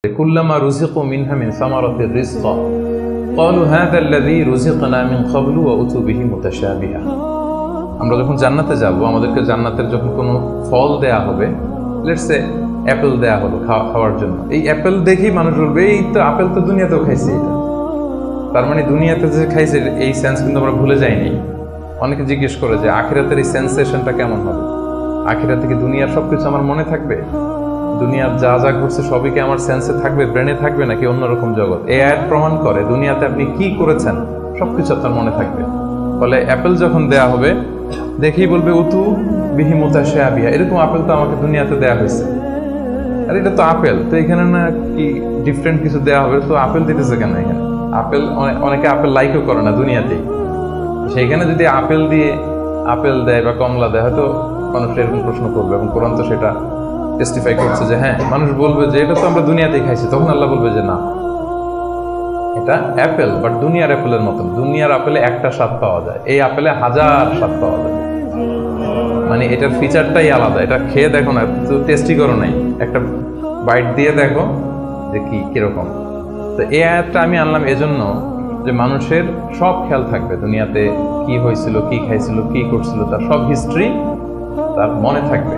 কুল্লামা রুজিকু মিনহা মিন সামারাতির রিজকা ক্বালু হাযা আল্লাযী রুজিকনা মিন ক্বাবলু ওয়া উতু বিহি মুতাশাবিহা। আমরা যখন জান্নাতে যাব, আমাদেরকে জান্নাতের যখন কোনো ফল দেয়া হবে, লেটস সে অ্যাপেল দেয়া হলো খাওয়ার জন্য, এই অ্যাপেল দেখেই মানুষ বলবে এই তো আপেল তো দুনিয়াতেও খাইছে। এটা তার মানে দুনিয়াতে যে খাইছে এই সেন্স কিন্তু আমরা ভুলে যাইনি। অনেকে জিজ্ঞেস করে যে আখিরাতের এই সেন্সেশনটা কেমন হবে, আখিরাতে কি দুনিয়ার সবকিছু আমার মনে থাকবে, দুনিয়ার যা যা ঘটছে সবই কি আমার সেন্সে থাকবে, ব্রেনে থাকবে, নাকি অন্যরকম জগৎ? এই আয়াত প্রমাণ করে দুনিয়াতে আপনি কি করেছেন সবকিছু আপনার মনে থাকবে। ফলে অ্যাপেল যখন দেয়া হবে দেখেই বলবে উতু বিহি মুতাশাবিহা, এরকম আপেল তো আমাকে দুনিয়াতে দেয়া হয়েছে, আর এটা তো আপেল, তো এখানে না কি ডিফারেন্ট কিছু দেয়া হবে, তো আপেল দিতেছে কেন এখানে? আপেল অনেকে আপেল লাইকও করে না দুনিয়াতেই, সেইখানে যদি আপেল দিয়ে আপেল দেয় বা কমলা দেয় হয়তো মানুষ এরকম প্রশ্ন করবে, এবং কোরআন তো সেটা টেস্টিফাই করছে যে হ্যাঁ, মানুষ বলবে যে এটা তো আমরা দুনিয়াতেই খাইছি। তখন আল্লাহ বলবে যে না, এটা অ্যাপেল, বাট দুনিয়ার অ্যাপেলের মতন। দুনিয়ার আপেলে একটা স্বাদ পাওয়া যায়, এই আপেলে 1000 স্বাদ পাওয়া যায়। মানে এটার ফিচারটাই আলাদা। এটা খেয়ে দেখো না, টেস্টি করো নাই, একটা বাইট দিয়ে দেখো যে কিরকম। তো এই আয়াতটা আমি আনলাম এজন্য যে মানুষের সব খেয়াল থাকবে, দুনিয়াতে কি হয়েছিল, কি খাইছিল, কি করছিল, তার সব হিস্ট্রি তার মনে থাকবে।